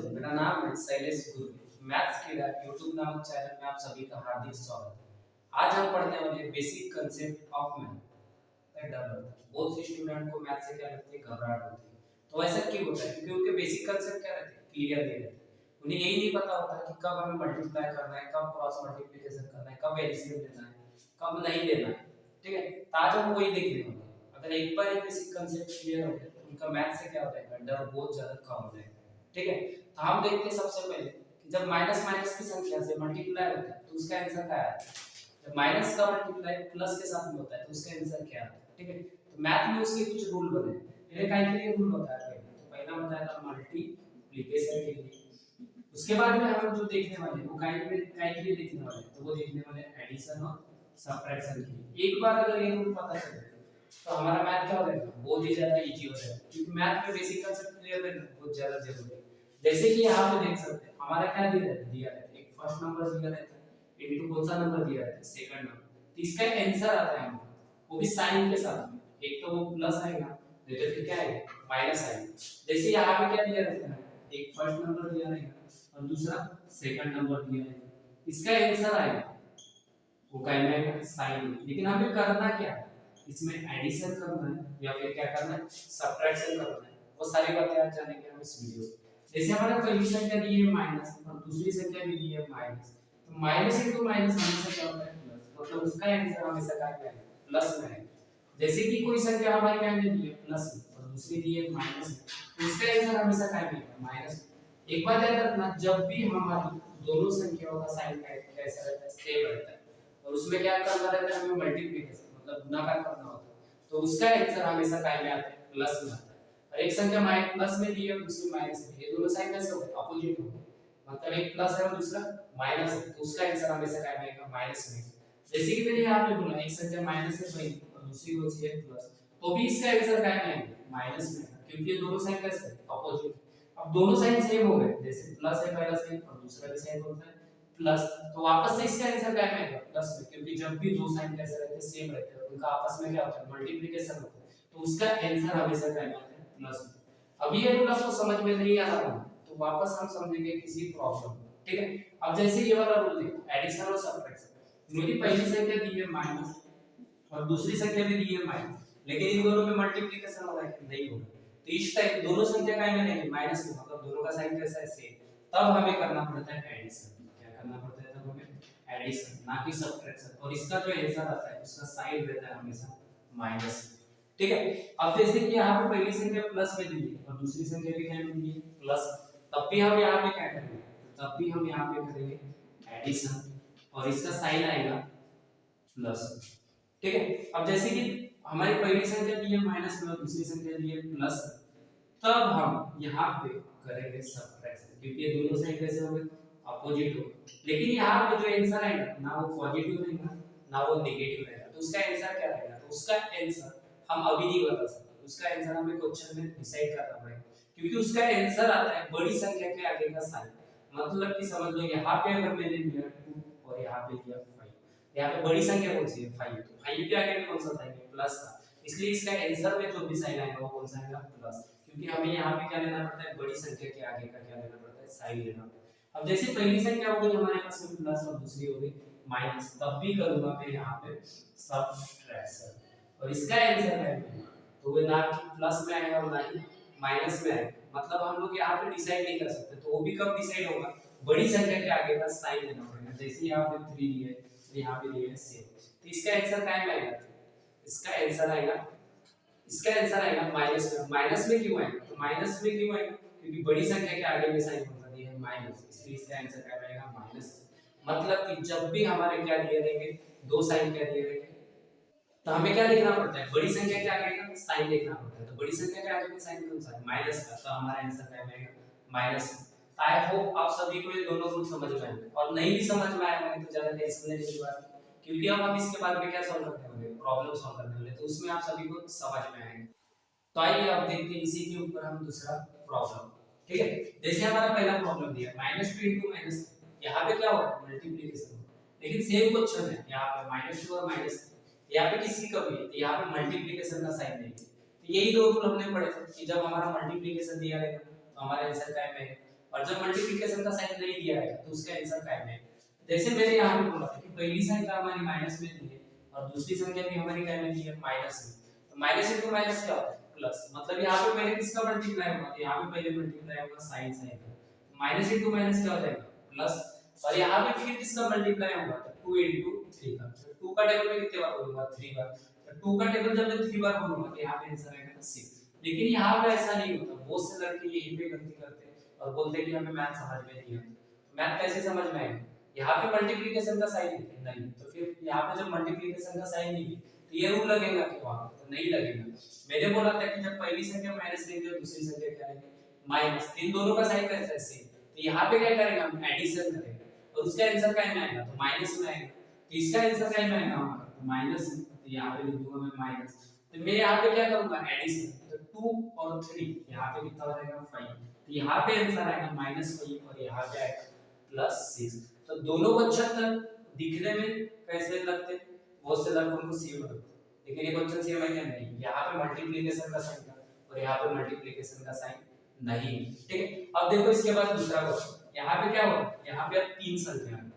मेरा नाम है शैलेश गुरु। मैथ्स किडा यूट्यूब नामक चैनल में आप सभी का हार्दिक स्वागत है। आज हम पढ़ने वाले बेसिक कंसेप्ट ऑफ मैथ। डर लगता है बहुत से स्टूडेंट को मैथ से क्या लगती है, घबराहट होती है। तो ऐसा क्यों होता है? क्योंकि उनके बेसिक कंसेप्ट क्या रहते हैं, क्लियर नहीं रहते। उन्हें यही नहीं पता होता कि कब हमें मल्टीप्लाई करना है, कब क्रॉस मल्टीप्लिकेशन करना है, कब एलसीएम लेना है, कब नहीं लेना है। ठीक है, तो आज हम वही देखने वाले हैं। अगर एक बार ये बेसिक कंसेप्ट क्लियर हो गया तो उनका मैथ से क्या हो जाएगा, डर बहुत ज्यादा कम हो जाएगा। ठीक है, तो हम देखते हैं सबसे पहले कि जब माइनस माइनस की संख्या से मल्टीप्लाई होता है तो उसका आंसर क्या आता है। जब माइनस का मल्टीप्लाई प्लस के साथ में होता है तो उसका आंसर क्या आता है। ठीक है, तो मैथ में उसके कुछ रूल बने हैं। मैंने काय के लिए रूल बताया है, तो पहला बताया था मल्टीप्लिकेशन के लिए। उसके बाद में हम जो देखने वाले हैं वो काय के लिए देखने वाले हैं, तो वो देखने वाले हैं एडिशन और सबट्रैक्शन के लिए। एक बार अगर ये रूल पता चल जाए तो हमारा मैथ क्या हो जाएगा, बहुत ही ज्यादा इजी हो जाएगा। क्योंकि मैथ में बेसिक कांसेप्ट क्लियर रहना बहुत ज्यादा जरूरी है। जैसे कि यहाँ पे देख सकते हैं हमारा क्या दिया है, एक फर्स्ट नंबर दिया रहता है, इनटू कौन सा नंबर दिया रहता है, सेकंड नंबर। तो इसका आंसर आता है हमारा, वो भी साइन के साथ में। एक तो वो प्लस आएगा, नहीं तो फिर क्या आएगा, माइनस आएगा। जैसे यहाँ पे क्या दिया रहता है, एक फर्स्ट नंबर दिया रहेगा और दूसरा सेकंड नंबर दिया रहेगा, इसका आंसर आएगा वो क्या आएगा, साइन। लेकिन हमें करना क्या है, इसमें एडिशन करना है या फिर क्या करना है, सबट्रैक्शन करना है। वो सारी बातें आज जानेंगे हम इस वीडियो में। जैसे हमारा पहली संख्या दी है माइनस और दूसरी संख्या भी दी है माइनस, तो माइनस इनटू माइनस हमेशा क्या होता है, प्लस। मतलब उसका आंसर हमेशा क्या है, प्लस में है। जैसे कि कोई संख्या हमारे क्या दी है प्लस और दूसरी दी है माइनस, तो इसका आंसर हमेशा क्या है, माइनस। एक बात याद रखना, जब भी हमारी दोनों संख्याओं का साइन कैसा रहता है, सेम रहता है, और उसमें क्या करना रहता है, हमें मल्टीप्लिकेशन मतलब गुणाकार करना होता है, तो उसका आंसर हमेशा काय में आता है, प्लस में आता है। और एक संख्या प्लस में दी है और दूसरी माइनस में, ये दोनों साइन कैसे हो गए, अपोजिट हो गए। मतलब एक प्लस है और दूसरा माइनस है, तो उसका आंसर हमेशा काय में आएगा, माइनस में। जैसे कि मैंने यहाँ पे बोला एक संख्या माइनस से पहली और दूसरी होती है प्लस, तो भी इसका आंसर काय में आएगा, माइनस में, क्योंकि ये दोनों साइन कैसे अपोजिट। अब दोनों साइन सेम हो गए, जैसे प्लस है पहला साइन और दूसरा भी साइन होता है प्लस, तो वापस से इसका आंसर क्या आएगा, प्लस में। क्योंकि जब भी दो साइन कैसे रहते हैं, सेम रहते हैं, उनका आपस में क्या होता है, मल्टीप्लिकेशन होता है, तो उसका आंसर हमेशा क्या आता है, प्लस में। अब ये रूल आपको समझ में नहीं आ रहा तो वापस हम समझेंगे किसी प्रॉब्लम। ठीक है, अब जैसे ये वाला रूल देखो, एडिशन और सबट्रैक्शन। मेरी पहली संख्या दी है माइनस और दूसरी संख्या भी दी है माइनस, लेकिन इन दोनों में मल्टीप्लिकेशन हो रहा है, नहीं हो रहा। तो इस टाइप दोनों संख्या का में नहीं, माइनस में, मतलब दोनों का साइन कैसा है, सेम। तब हमें करना पड़ता है एडिशन। क्या करना पड़ता है तब हमें, एडिशन, ना कि सबट्रैक्शन। और इसका जो आंसर आता है उसका साइन रहता है हमेशा माइनस। ठीक है, अब जैसे कि यहाँ पे पहली संख्या प्लस में दी है और दूसरी संख्या भी क्या में दी है, प्लस, तब भी हम यहाँ पे क्या करेंगे, तब भी हम यहाँ पे करेंगे एडिशन और इसका साइन आएगा प्लस। ठीक है, अब जैसे कि हमारी पहली संख्या दी है माइनस में और दूसरी संख्या दी है प्लस, तब हम यहाँ पे करेंगे सबट्रैक्शन, क्योंकि ये दोनों साइन कैसे हो गए, अपोजिट हो गए। लेकिन यहाँ पे जो आंसर आएगा ना वो पॉजिटिव रहेगा ना वो नेगेटिव रहेगा, तो उसका आंसर क्या रहेगा, तो उसका आंसर हम अभी नहीं बता सकते। उसका आंसर हमें क्वेश्चन में डिसाइड करना पड़ेगा, क्योंकि उसका आंसर आता है बड़ी संख्या के आगे का साइन। मतलब कि समझ लो यहाँ पे अगर मैंने लिया 2 और यहाँ पे लिया 5, यहाँ पे बड़ी संख्या कौन सी है, 5, तो 5 के आगे में कौन सा साइन है, प्लस का। इसलिए इसका आंसर में जो भी साइन आएगा वो कौन सा आएगा, प्लस। क्योंकि हमें यहाँ पे क्या लेना पड़ता है, बड़ी संख्या के आगे का क्या लेना पड़ता है, साइन लेना पड़ता है। अब जैसे पहली संख्या हो गई हमारे पास में प्लस और दूसरी हो गई माइनस, तब भी करूंगा मैं यहाँ पे सबट्रैक्शन और इसका आंसर क्या है, तो वो ना प्लस में आएगा और ना ही माइनस में आएगा। मतलब हम लोग यहाँ पे डिसाइड नहीं कर सकते, तो वो भी कब डिसाइड होगा, बड़ी संख्या के आगे का साइन लेना पड़ेगा। जैसे यहाँ पे 3 है तो यहाँ पे दिया है 7, तो इसका आंसर क्या आएगा, इसका आंसर आएगा, इसका आंसर आएगा माइनस में। माइनस में क्यों आएगा, तो माइनस में क्यों आएगा, क्योंकि बड़ी संख्या के आगे में साइन होता है माइनस, इसलिए इसका आंसर क्या आएगा, माइनस। मतलब कि जब भी हमारे क्या दिए रहेंगे, दो साइन क्या दिए रहेंगे, तो हमें क्या लिखना पड़ता है, बड़ी संख्या के आगे का साइन लिखना पड़ता है। तो बड़ी संख्या के आगे का साइन कौन सा है, माइनस का, तो हमारा आंसर क्या आएगा, माइनस। आई होप आप सभी को ये दोनों रूल समझ में आए, और नहीं भी समझ में आए होंगे तो ज्यादा टेंशन लेने की बात नहीं, क्योंकि अब इसके बाद में क्या सॉल्व करने वाले, प्रॉब्लम सॉल्व करने वाले, तो उसमें आप सभी को समझ में आएगा। तो आइए अब देखते हैं इसी के ऊपर हम दूसरा प्रॉब्लम। ठीक है, जैसे हमारा पहला प्रॉब्लम दिया -2 इनटू माइनस, यहाँ पे क्या हो रहा है, मल्टीप्लिकेशन, लेकिन सेम क्वेश्चन है, यहाँ पे -2 और माइनस, यहाँ पे किसकी कमी है, यहाँ पे मल्टीप्लिकेशन का साइन नहीं है। तो यही दो रूल हमने पढ़े थे कि जब हमारा मल्टीप्लिकेशन दिया रहेगा तो हमारा आंसर क्या आएगा, और जब मल्टीप्लिकेशन का साइन नहीं दिया है तो उसका आंसर क्या है। जैसे मैंने यहाँ पे बोला था कि पहली संख्या हमारी माइनस में दी है और दूसरी संख्या भी हमारी क्या में दी है माइनस में, तो माइनस इनटू माइनस क्या होता है प्लस, मतलब यहाँ पे पहले किसका मल्टीप्लाई होगा, तो यहाँ पे पहले मल्टीप्लाई होगा साइन साइन का, माइनस इनटू माइनस क्या हो जाएगा प्लस, और यहाँ पे फिर किसका मल्टीप्लाई होगा तो 2 इनटू 3 का, तो 2 का टेबल में कितने बार बोलूंगा 3 बार, तो 2 का टेबल जब मैं 3 बार बोलूंगा तो यहाँ पे आंसर आएगा 6। लेकिन यहाँ पे ऐसा नहीं होता, बहुत से लड़के यही पे गलती करते हैं और बोलते हैं कि हमें मैथ समझ में नहीं आता। मैथ कैसे समझ में आएगा, यहाँ पे मल्टीप्लिकेशन का साइन है नहीं, तो फिर यहाँ पे जब मल्टीप्लिकेशन का साइन नहीं है तो ये रूल लगेगा कि वहां तो नहीं लगेगा। मैंने बोला था कि जब पहली संख्या माइनस लेंगे और दूसरी संख्या क्या लेंगे माइनस, इन दोनों का साइन कैसा है सेम, तो यहाँ पे क्या करेंगे हम एडिशन करेंगे और उसका आंसर क्या में आएगा तो माइनस में आएगा, तो इसका आंसर क्या में आएगा हमारा तो माइनस, तो यहाँ पे लिख दूंगा मैं माइनस, तो मैं यहाँ पे क्या करूंगा एडिशन, तो 2 और 3 यहाँ पे कितना हो जाएगा 5, तो यहाँ पे आंसर आएगा -5 और यहाँ पे आएगा +6। तो दोनों क्वेश्चन दिखने में कैसे लगते हैं, बहुत से लड़कों को सेम लगते हैं, लेकिन ये क्वेश्चन सेम है क्या नहीं, यहाँ पे मल्टीप्लिकेशन का साइन था और यहाँ पे मल्टीप्लिकेशन का साइन नहीं है, ठीक है। अब देखो इसके बाद दूसरा क्वेश्चन, यहाँ पे क्या होगा, यहाँ पे अब 3 संख्या है,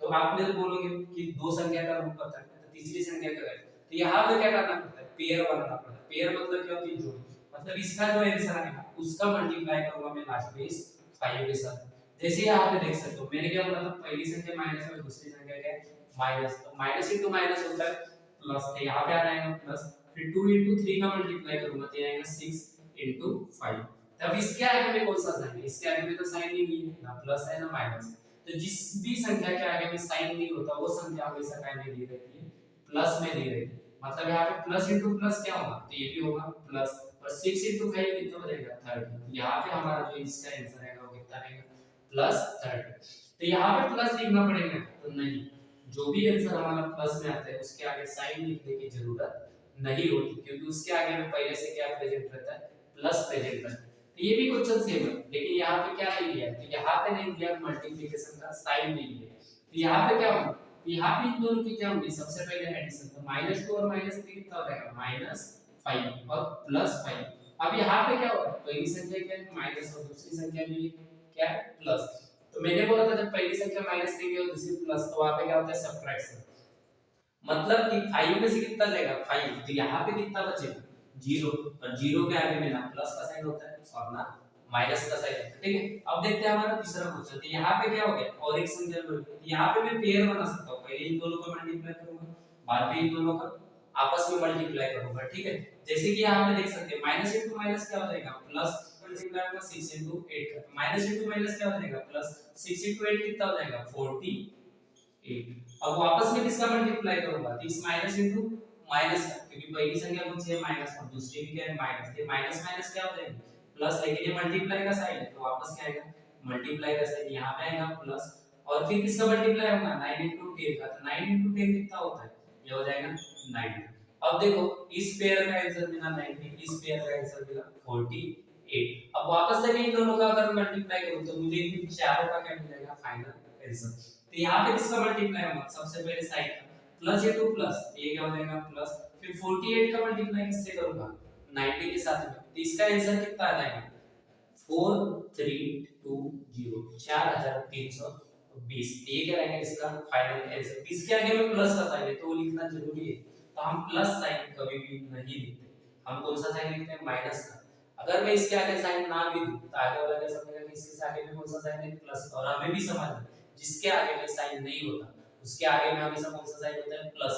तो आप मुझे बोलोगे कि 2 संख्या का रूप पता है तो तीसरी संख्या का है, तो यहाँ पे क्या करना पड़ता है पेयर बनाना पड़ता है, पेयर मतलब क्या होती है जोड़ी, मतलब इसका जो आंसर आएगा उसका मल्टीप्लाई करूंगा मैं लास्ट में इस 5 के साथ। जैसे यहाँ पे देख सकते हो मैंने क्या बोला था पहली संख्या माइनस में दूसरी संख्या क्या है माइनस, तो माइनस इनटू माइनस होता है प्लस, तो यहाँ पे आ जाएगा प्लस, फिर 2 इनटू 3 का मल्टीप्लाई करूंगा तो ये आएगा 6 इनटू 5। तब इसके आगे में कौन सा साइन है, इसके आगे में तो साइन ही नहीं है, ना प्लस है ना माइनस, तो जिस भी संख्या के आगे में साइन नहीं होता वो संख्या हमेशा क्या में दी रहती है प्लस में दी रहती है, मतलब यहाँ पे प्लस इनटू प्लस क्या होगा तो ये भी होगा प्लस, और 6 इनटू 5 कितना हो जाएगा 30, यहाँ पे हमारा जो इसका आंसर आएगा वो कितना आएगा +30। तो यहाँ पे प्लस लिखना पड़ेगा तो नहीं, जो भी आंसर हमारा प्लस में आता है उसके आगे साइन लिखने की जरूरत नहीं होती, क्योंकि उसके आगे में पहले से क्या प्रेजेंट रहता है प्लस प्रेजेंट रहता है। तो ये भी क्वेश्चन सेम है, लेकिन यहाँ पे क्या नहीं दिया, तो यहाँ पे नहीं दिया मल्टीप्लिकेशन का साइन नहीं दिया, तो यहाँ पे क्या होगा, तो यहाँ पे इन दोनों की क्या होगी सबसे पहले एडिशन, तो -2 और -3 कितना हो जाएगा -5 और +5। अब यहाँ पे क्या होगा पहली संख्या क्या है माइनस और दूसरी संख्या भी क्या है प्लस, तो मैंने बोला था जब पहली संख्या माइनस लेंगे और दूसरी प्लस तो वहां पे क्या होता है सब्ट्रैक्शन, मतलब कि 5 में से कितना जाएगा 5, तो यहाँ पे कितना बचेगा 0, और 0 के आगे में ना प्लस का साइन होता है और ना माइनस का साइन होता है, ठीक है। अब देखते हैं हमारा तीसरा क्वेश्चन, तो यहाँ पे क्या हो गया और एक संख्या मिल गई, यहाँ पे मैं पेयर बना सकता हूँ, पहले इन दोनों को मल्टीप्लाई करूंगा बाद में इन दोनों का आपस में मल्टीप्लाई करूंगा, ठीक है। जैसे कि यहाँ पे देख सकते हैं माइनस इनटू माइनस क्या हो जाएगा प्लस मल्टीप्लाई होगा 6 इनटू 8 का, माइनस इनटू माइनस क्या हो जाएगा प्लस, 6 इनटू 8 कितना हो जाएगा 48। अब वापस में किसका मल्टीप्लाई करूंगा तो इस माइनस इनटू माइनस का, क्योंकि पहली संख्या कौन सी है माइनस और दूसरी भी क्या है माइनस, ये माइनस माइनस क्या हो जाएगा प्लस, लेकिन ये मल्टीप्लाई का साइन है तो वापस क्या आएगा मल्टीप्लाई का साइन, यहाँ पे आएगा प्लस, और फिर किसका मल्टीप्लाई होगा 9 इनटू 10 का, तो 9 इनटू 10 कितना होता है ये हो जाएगा 90। अब देखो इस पेयर का आंसर मिला 90, इस पेयर का आंसर मिला 48। अब वापस से इन दोनों का अगर मल्टीप्लाई करूं तो मुझे इन चारों का क्या मिलेगा फाइनल आंसर, तो यहाँ पे किसका मल्टीप्लाई होगा सबसे पहले साइड का प्लस इनटू प्लस, ये क्या हो जाएगा प्लस, फिर 48 का मल्टीप्लाई किससे करूंगा 90 के साथ में, तो इसका आंसर कितना आ जाएगा 4320 4320, ये क्या रहेगा इसका फाइनल आंसर। इसके आगे में प्लस का साइन है तो वो लिखना जरूरी है, तो हम प्लस साइन कभी भी नहीं लिखते, हम कौन सा साइन लिखते हैं माइनस का। अगर मैं इसके आगे साइन ना भी दूं तो आगे वाला क्या समझेगा कि इसके आगे में कौन सा साइन है प्लस, और हमें भी समझना जिसके आगे में साइन नहीं होता उसके आगे में हमेशा कौन सा साइन होता है प्लस।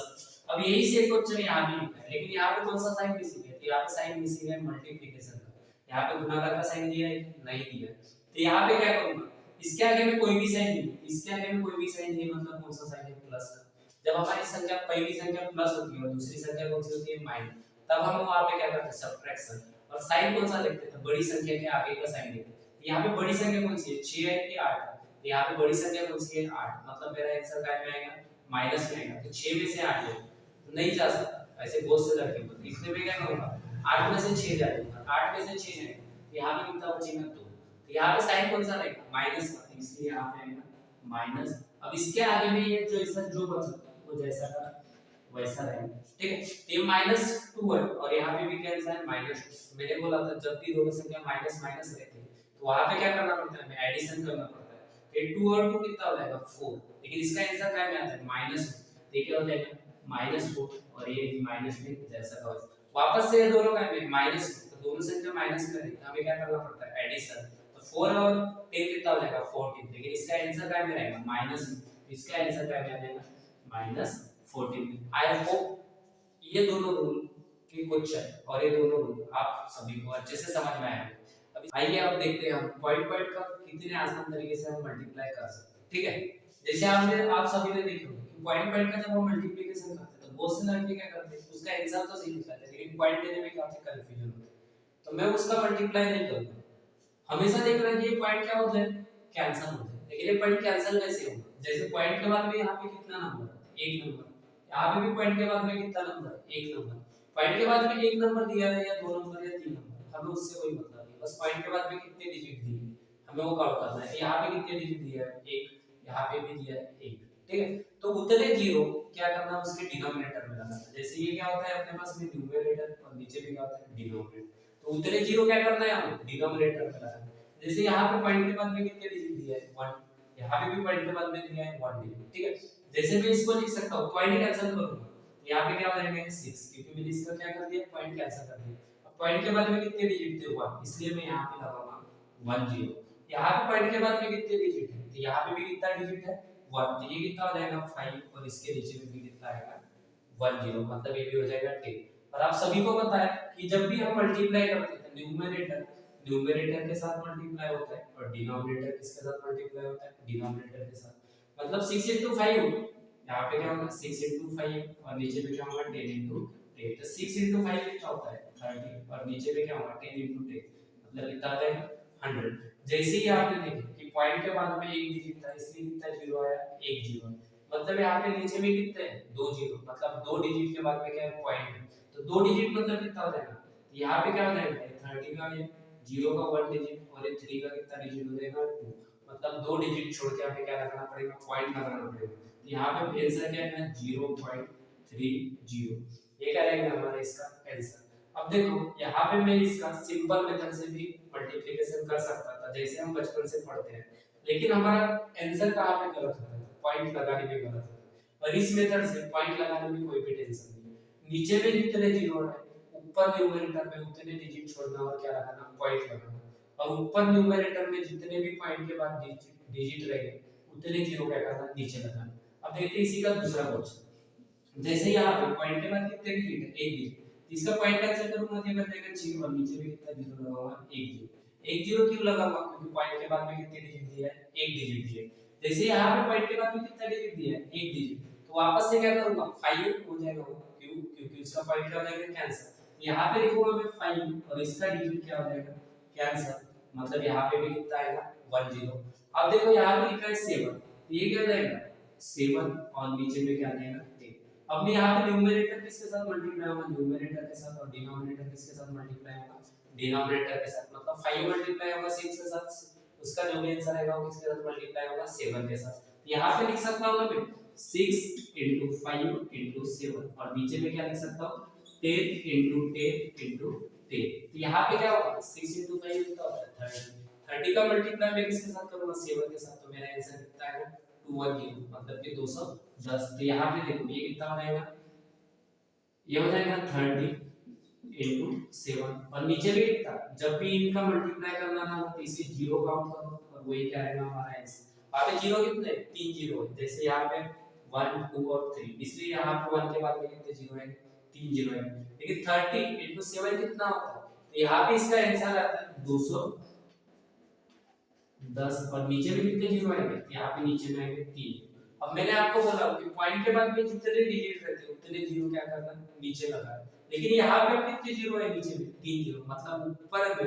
अब यही से क्वेश्चन यहाँ भी लिखा है, लेकिन यहाँ पे कौन सा साइन मिसिंग है, तो यहाँ पे साइन मिसिंग है मल्टीप्लिकेशन का, यहाँ पे गुणाकार का साइन दिया है नहीं दिया, तो यहाँ पे क्या करूंगा इसके आगे में कोई भी साइन नहीं, इसके आगे में कोई भी साइन नहीं, मतलब कौन सा साइन है प्लस का। जब हमारी संख्या पहली संख्या प्लस होती है और दूसरी संख्या कौन सी होती है माइनस, तब हम वहां पे क्या करते हैं सब्ट्रैक्शन, और साइन कौन सा लिखते हैं बड़ी संख्या के आगे का साइन लेते हैं। यहाँ पे बड़ी संख्या कौन सी है 6 है कि 8 है, तो यहाँ पे बड़ी संख्या कौन सी है 8, मतलब मेरा आंसर क्या में आएगा माइनस में आएगा, तो 6 में से 8 ले तो नहीं जा सकता, ऐसे बहुत से लड़के बोलते हैं, इसमें मैं क्या करूंगा 8 में से 6 जाएगा, 8 में से 6 जाएगा, यहाँ पे कितना बचेगा 2, तो यहाँ पे साइन कौन सा रहेगा माइनस का, इसलिए यहाँ पे आएगा माइनस। अब इसके आगे में ये जो इसका जो बचा वो जैसा का वैसा रहेगा, ठीक है। तो ये -2 है और यहाँ पे भी क्या आंसर है -2। मैंने बोला था जब भी दोनों संख्या माइनस माइनस रहती है तो वहां पे क्या करना पड़ता है हमें एडिशन करना पड़ता है। ये 2 और 2 कितना हो जाएगा 4, लेकिन इसका आंसर क्या में आता है माइनस। ये क्या हो जाएगा -4 और ये माइनस में जैसा का वैसा। वापस से ये दोनों का माइनस, तो दोनों संख्या माइनस में रहती है, हमें क्या करना पड़ता है एडिशन। तो 4 और 10 कितना हो जाएगा 14, लेकिन इसका आंसर क्या में रहेगा माइनस में, इसका आंसर क्या में आ जाएगा -14। आई होप ये दोनों रूल के क्वेश्चन और ये दोनों रूल आप सभी को अच्छे से समझ में आए। अभी आइए अब देखते हैं हम पॉइंट पॉइंट का कितने आसान तरीके से हम मल्टीप्लाई कर सकते हैं। ठीक है, जैसे आप सभी ने देखा कि पॉइंट पॉइंट का जब हम मल्टीप्लिकेशन करते हैं तो बहुत से लड़के क्या करते हैं उसका आंसर तो सही निकलता है लेकिन पॉइंट लेने में काफी कंफ्यूजन होता है। तो मैं उसका मल्टीप्लाई नहीं करूंगा, हमेशा देख रहा है कि ये पॉइंट क्या होता है कैंसिल होता है। लेकिन ये पॉइंट कैंसिल कैसे होगा, जैसे पॉइंट के बाद में यहाँ पे कितना नंबर है एक नंबर, यहाँ पे भी पॉइंट के बाद में कितना नंबर है एक नंबर। पॉइंट के बाद में एक नंबर दिया है या दो नंबर या तीन नंबर हमें उससे कोई मतलब नहीं, बस पॉइंट के बाद में कितने डिजिट दिए हमें वो काउंट करना है। यहाँ पे कितने डिजिट दिया है एक, यहाँ पे भी दिया है एक, ठीक है। तो उतने जीरो क्या करना है उसके डिनोमिनेटर में लगाना है। जैसे ये क्या होता है अपने पास में न्यूमरेटर और नीचे भी क्या होता है डिनोमिनेटर, तो उतने जीरो क्या करना है हमें डिनोमिनेटर में लगाना है। जैसे यहाँ पे पॉइंट के बाद में कितने डिजिट दिया है 1, यहाँ पे भी पॉइंट के बाद में दिया है 1 डिजिट, ठीक है। जैसे मैं इसको लिख सकता हूँ पॉइंट कैंसिल करूंगा, यहाँ पे क्या हो जाएगा 6 क्योंकि मैंने इसका क्या कर दिया पॉइंट कैंसिल कर दिया। अब पॉइंट के बाद में कितने डिजिट थे 1, इसलिए मैं यहाँ पे लगाऊंगा 1 0। यहाँ पे पॉइंट के बाद में कितने डिजिट है, तो यहाँ पे भी कितना डिजिट है 1, तो ये कितना हो जाएगा 5 और इसके नीचे में भी कितना आएगा 1 0, मतलब ये भी हो जाएगा 10। और आप सभी को पता है कि जब भी हम मल्टीप्लाई करते हैं न्यूमरेटर न्यूमरेटर के साथ मल्टीप्लाई होता है और डिनोमिनेटर किसके साथ मल्टीप्लाई होता है डिनोमिनेटर के साथ। मतलब 6 into 5 यहाँ पे क्या होगा 6 into 5 और नीचे पे क्या होगा 10 into 10, तो 6 into 5 कितना होता है 30 और नीचे पे क्या होगा 10 into 10, मतलब कितना आ जाएगा 100। जैसे ही आपने देखा कि पॉइंट के बाद में एक डिजिट था इसलिए कितना जीरो आया एक जीरो, मतलब यहाँ पे नीचे में कितने हैं दो जीरो, मतलब दो डिजिट के बाद में क्या है पॉइंट है, तो दो डिजिट मतलब कितना हो जाएगा यहाँ पे क्या हो जाएगा 30 का ये जीरो का 1 डिजिट और ये 3 का कितना डिजिट हो जाएगा 2, मतलब दो डिजिट छोड़ के हमें क्या लगाना पड़ेगा पॉइंट लगाना पड़ेगा। तो यहाँ पे आंसर क्या है 0.30, ये क्या रहेगा हमारा इसका आंसर। अब देखो यहाँ पे मैं इसका सिंपल मेथड से भी मल्टीप्लिकेशन कर सकता था जैसे हम बचपन से पढ़ते हैं, लेकिन हमारा आंसर कहाँ पे गलत होता है पॉइंट लगाने में गलत होता है। और इस मेथड से पॉइंट लगाने में कोई भी टेंशन नहीं है, नीचे में जितने जीरो है ऊपर न्यूमरेटर में उतने डिजिट छोड़ना और क्या लगाना पॉइंट लगाना, और ऊपर न्यूमरेटर में जितने भी पॉइंट के बाद डिजिट रहेंगे उतने जीरो क्या करना नीचे लगाना। अब देखते हैं इसी का दूसरा क्वेश्चन, जैसे यहाँ पे पॉइंट के बाद कितने डिजिट है एक डिजिट, इसका पॉइंट कैंसिल करूंगा तो ये बन जाएगा 0 और नीचे में कितना जीरो लगाऊंगा एक जीरो। एक जीरो क्यों लगाऊंगा क्योंकि पॉइंट के बाद में कितने डिजिट दिया है एक डिजिट दिया है। जैसे यहाँ पे पॉइंट के बाद में कितना डिजिट दिया है एक डिजिट, तो वापस से क्या करूंगा 5 हो जाएगा वो, क्यों क्योंकि उसका पॉइंट क्या हो जाएगा कैंसिल। यहाँ पे लिखूंगा मैं 5 और इसका डिजिट क्या हो जाएगा कैंसिल, मतलब यहाँ पे भी कितना आएगा 1 0। अब देखो यहाँ पे लिखा है 7, तो ये क्या हो जाएगा 7 और नीचे में क्या आ जाएगा 10। अब मैं यहाँ पे न्यूमरेटर किसके साथ मल्टीप्लाई होगा न्यूमरेटर के साथ, और डिनोमिनेटर किसके साथ मल्टीप्लाई होगा डिनोमिनेटर के साथ, मतलब 5 मल्टीप्लाई होगा 6 के साथ, उसका जो भी आंसर आएगा वो किसके साथ मल्टीप्लाई होगा 7 के साथ। यहाँ पे लिख सकता हूँ मैं 6 into 5 into 7 और नीचे में क्या लिख सकता हूँ 10 into 10 into 10। तो यहाँ पे क्या होगा 6 into 5 कितना होता है 30, 30 का मल्टीप्लाई मैं किसके साथ करूंगा 7 के साथ, तो मेरा आंसर कितना आएगा 210, मतलब कि 210। तो यहाँ पे देखो ये कितना हो जाएगा ये हो जाएगा 30 into 7 और नीचे भी कितना, जब भी इनका मल्टीप्लाई करना था तो इसे जीरो काउंट करो और वही क्या रहेगा हमारा आंसर। यहाँ पे जीरो कितने 3 जीरो है, जैसे यहाँ पे 1 2 और 3, इसलिए यहाँ पे 1 के बाद में कितने जीरो है 3 जीरो है। लेकिन 30 into 7 कितना होता है, तो यहाँ पे इसका आंसर आता है 210 और नीचे में कितने जीरो आएंगे यहाँ पे नीचे में आएंगे 3। अब मैंने आपको बोला कि पॉइंट के बाद में जितने डिजिट रहते हैं उतने जीरो क्या करना नीचे लगाना, लेकिन यहाँ पे कितने जीरो है नीचे में 3 जीरो, मतलब ऊपर में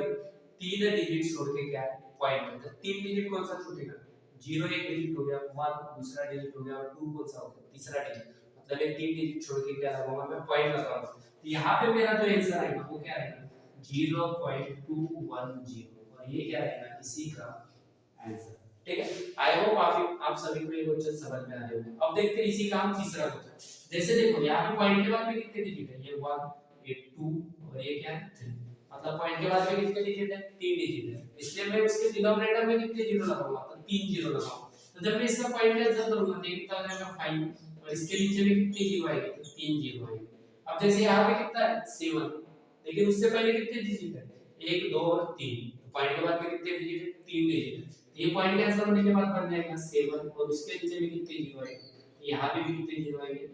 3 डिजिट छोड़ के क्या है पॉइंट है, तो 3 डिजिट कौन सा छूटेगा 0 एक डिजिट हो गया 1 दूसरा डिजिट हो गया और 2 कौन सा हो गया तीसरा डिजिट, मतलब ये 3 डिजिट छोड़ के क्या लगाऊंगा मैं पॉइंट लगाऊंगा। तो यहाँ पे मेरा जो आंसर आएगा वो क्या आएगा 0.210 और ये क्या आएगा इसी का आंसर। ठीक है, आई होप आप सभी को ये क्वेश्चन समझ में आ रहे होंगे। अब देखते हैं इसी का हम तीसरा क्वेश्चन, जैसे देखो यहाँ पे पॉइंट के बाद में कितने डिजिट है ये 1 ये 2 और ये क्या है 3, मतलब पॉइंट के बाद में कितने डिजिट है, 3 डिजिट है, इसलिए मैं उसके डिनोमिनेटर में कितने जीरो लगाऊंगा, तो 3 जीरो लगाऊंगा। तो जब मैं इसका पॉइंट कैंसिल करूंगा तो ये कितना हो जाएगा 5, और इसके नीचे में कितने जीरो आएंगे, तो 3 जीरो आएंगे। अब जैसे यहाँ पे कितना है 7, लेकिन उससे पहले कितने डिजिट है, 1 2 और 3, तो पॉइंट के बाद में कितने डिजिट है, 3 डिजिट है। तो ये पॉइंट कैंसिल होने के बाद बन जाएगा 7, और उसके नीचे में कितने जीरो आएंगे, तो यहाँ पे भी कितने जीरो आएंगे,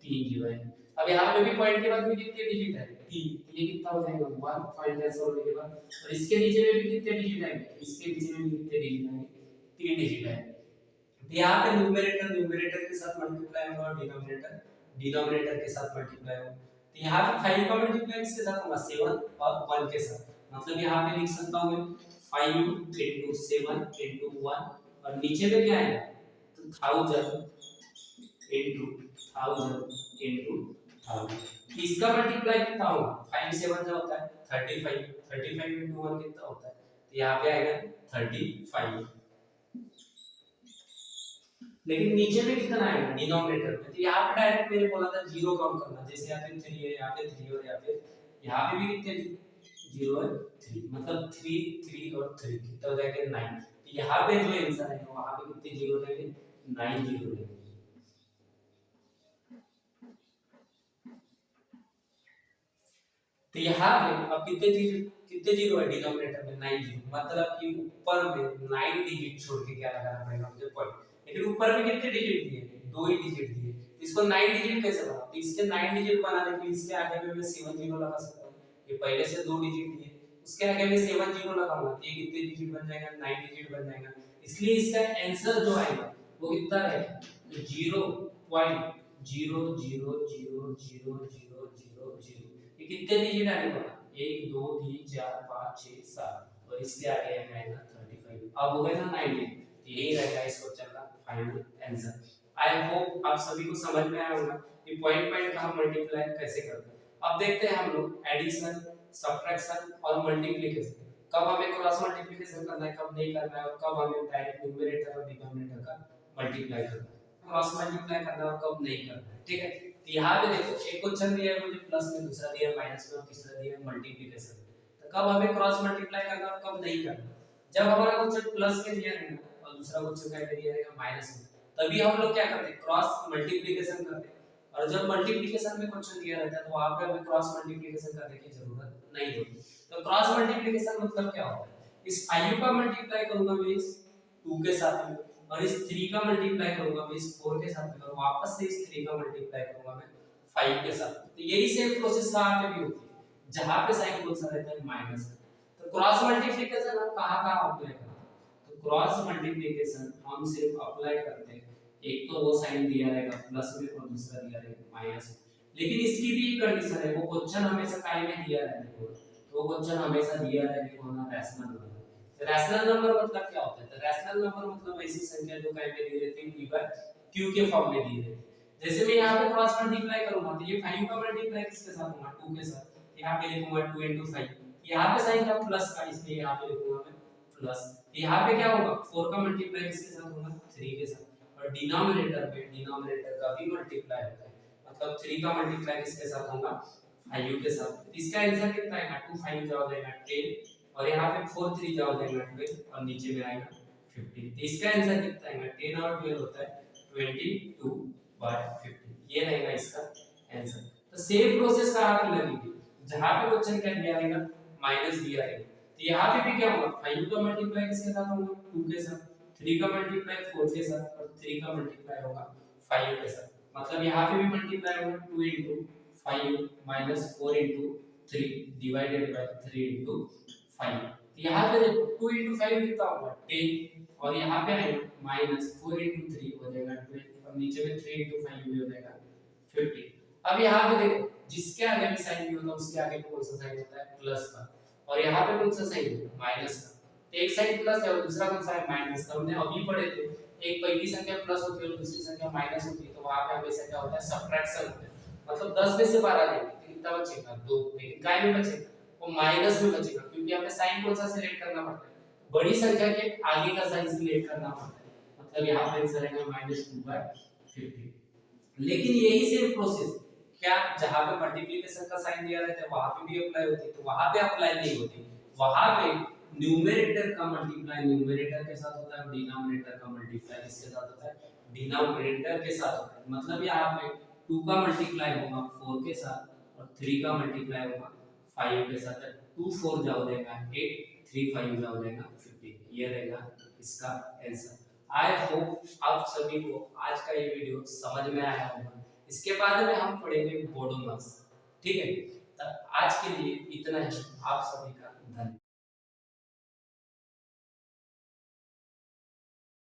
3 जीरो आएंगे। अब यहाँ पे भी पॉइंट के बाद में कितने डिजिट है, 3, तो ये कितना हो जाएगा 1, पॉइंट कैंसिल होने के बाद, और इसके नीचे में भी कितने डिजिट आएंगे, इसके नीचे में भी कितने डिजिट आएंगे, 3 डिजिट आएंगे। यहाँ पे न्यूमरेटर न्यूमरेटर के साथ मल्टीप्लाई होगा और डिनोमिनेटर डिनोमिनेटर के साथ मल्टीप्लाई होगा। तो यहाँ पे 5 का मल्टीप्लाई किसके साथ होगा, 7 और 1 के साथ, मतलब यहाँ पे लिख सकता हूँ मैं 5 into 7 into 1, और नीचे में क्या है, तो 1000 into 1000 into 1000। इसका मल्टीप्लाई कितना होगा, 5 7 जो होता है 35, 35 into 1 कितना होता है, तो यहाँ पे आएगा 35। लेकिन नीचे में कितना आएगा, डिनोमिनेटर में, तो यहाँ पे डायरेक्ट मैंने बोला था जीरो काउंट करना, जैसे यहाँ पे 3 है, यहाँ पे 3 और यहाँ पे भी कितने जीरो है 3, मतलब 3 3 और 3 कितना हो जाएगा 9। तो यहाँ पे जो आंसर है वहां पे कितने जीरो रहेंगे, 9 जीरो रहेंगे। तो यहाँ पे अब कितने जीरो है डिनोमिनेटर में, 9 जीरो, मतलब कि ऊपर में 9 डिजिट छोड़ के क्या लगाना पड़ेगा मुझे पॉइंट, लेकिन ऊपर में कितने डिजिट दिए, 2 ही डिजिट दिए, इसको 9 डिजिट कैसे बनाऊं, तो इसके 9 डिजिट बनाने के लिए इसके आगे में मैं 7 जीरो लगा सकता हूं, ये पहले से 2 डिजिट दिए, उसके आगे में 7 जीरो लगाऊंगा, ये कितने डिजिट बन जाएगा, 9 डिजिट बन जाएगा, इसलिए इसका आंसर जो आएगा वो कितना रहेगा, 0.0000000, ये कितने डिजिट आने वाला, 1 2 3 4 5 6 7, और इसके आगे आएगा 35। अब हो गया ना 90, यही रहेगा इस क्वेश्चन का फाइनल आंसर। आई होप आप सभी को समझ में आया होगा कि पॉइंट पॉइंट का हम मल्टीप्लाई कैसे करते हैं। अब देखते हैं हम लोग एडिशन, सब्ट्रैक्शन और मल्टीप्लिकेशन, कब हमें क्रॉस मल्टीप्लिकेशन करना है, कब नहीं करना है, और कब हमें डायरेक्ट न्यूमरेटर और डिनोमिनेटर का मल्टीप्लाई करना है, क्रॉस मल्टीप्लाई करना है और कब नहीं करना है, ठीक है। तो यहाँ पे देखो एक क्वेश्चन दिया है मुझे प्लस में, दूसरा दिया है माइनस में, और तीसरा दिया है मल्टीप्लिकेशन। तो कब हमें क्रॉस मल्टीप्लाई करना है और कब नहीं करना, जब हमारा क्वेश्चन प्लस में दिया रहेगा और दूसरा क्वेश्चन क्या दिया रहेगा माइनस में, तभी हम लोग क्या करते हैं, क्रॉस मल्टीप्लिकेशन करते हैं। और जब मल्टीप्लिकेशन में क्वेश्चन दिया रहता है तो वहां पे हमें क्रॉस मल्टीप्लिकेशन करने की जरूरत नहीं होती। तो क्रॉस मल्टीप्लिकेशन मतलब क्या होता है, इस 5 का मल्टीप्लाई करूंगा मैं इस 2 के साथ में, और इस 3 का मल्टीप्लाई करूंगा मैं इस 4 के साथ में, और वापस से इस 3 का मल्टीप्लाई करूंगा मैं 5 के साथ। तो यही सेम प्रोसेस कहां पे भी होती है, जहां पे साइन कौन सा रहता है, माइनस। तो क्रॉस मल्टीप्लिकेशन हम कहां अप्लाई करते हैं, तो क्रॉस मल्टीप्लिकेशन हम सिर्फ अप्लाई करते हैं, एक तो वो साइन दिया रहेगा प्लस में और दूसरा दिया रहेगा माइनस में। लेकिन इसकी भी एक कंडीशन है, वो क्वेश्चन हमेशा काय में दिया रहने को, तो वो क्वेश्चन हमेशा दिया रहने को ना रैशनल नंबर। रैशनल नंबर मतलब क्या होता है, तो रैशनल नंबर मतलब ऐसी संख्या जो काय में दी रहती है p/q के फॉर्म में दी रहती है। जैसे मैं यहाँ पे क्रॉस मल्टीप्लाई करूंगा तो ये 5 का मल्टीप्लाई किसके साथ होगा, 2 के साथ, यहाँ पे लिखूंगा 2 into 5, यहाँ पे साइन था प्लस का, इसलिए यहाँ पे लिखूंगा मैं प्लस। यहाँ पे क्या होगा, 4 का मल्टीप्लाई किसके साथ होगा, 3 के साथ, और डिनोमिनेटर में डिनोमिनेटर का भी मल्टीप्लाई होता है, मतलब 3 का मल्टीप्लाई किसके साथ होगा, 5 के साथ। इसका आंसर कितना आएगा, 2 5 जा हो जाएगा 10, और यहाँ पे 4 3 जा हो जाएगा 12, और नीचे में आएगा 15। तो इसका आंसर कितना आएगा, 10 और 12 होता है 22/15, ये रहेगा इसका आंसर। तो सेम प्रोसेस कहां पे लगेगी, जहां पे क्वेश्चन क्या दिया रहेगा, माइनस दिया रहेगा। तो यहाँ पे भी क्या होगा, 5 का मल्टीप्लाई किसके साथ होगा, 2 के साथ, 3 का मल्टीप्लाई 4 के साथ, और 3 का मल्टीप्लाई होगा 5 के साथ, मतलब यहाँ पे भी मल्टीप्लाई होगा 2 into 5 minus 4 into 3 divided by 3 into 5। तो यहाँ पे देखो 2 into 5 कितना होगा 10, और यहाँ पे आएगा माइनस 4 into 3 हो जाएगा 12, और नीचे में 3 into 5 भी हो जाएगा 15। अब यहाँ पे देखो जिसके आगे भी साइन भी होता है उसके आगे कौन सा साइन होता है, प्लस का, और यहाँ पे कौन सा साइन है, माइनस का। एक साइन प्लस है और दूसरा कौन सा है, माइनस का। हमने अभी पढ़े थे, एक पहली संख्या प्लस होती है और दूसरी संख्या माइनस होती है, तो वहां पे हमेशा क्या होता है, सब्ट्रैक्शन होता है, मतलब 10 में से 12 लेंगे तो कितना बचेगा 2, लेकिन काय में बचेगा, वो माइनस में बचेगा, क्योंकि हमें साइन कौन सा सिलेक्ट करना पड़ता है, बड़ी संख्या के आगे का साइन सिलेक्ट करना पड़ता है, मतलब यहाँ पे आंसर आएगा -2/15। लेकिन यही सेम प्रोसेस क्या जहां पे मल्टीप्लिकेशन का साइन दिया रहता है वहां पे भी अप्लाई होती है, तो वहां पे अप्लाई नहीं होती, वहां पे न्यूमरेटर का मल्टीप्लाई न्यूमरेटर के साथ होता है, डिनोमिनेटर का मल्टीप्लाई किसके साथ होता है, डिनोमिनेटर के साथ होता है। मतलब यहाँ पे 2 का मल्टीप्लाई होगा 4 के साथ और 3 का मल्टीप्लाई होगा 5 के साथ। 2 4 जा हो जाएगा 8, 3 5 जा हो जाएगा 15। ये रहेगा इसका आंसर। आई होप आप सभी को आज का ये वीडियो समझ में आया होगा। इसके बाद में हम पढ़ेंगे बोडो मास। ठीक है, तो आज के लिए इतना ही। आप सभी का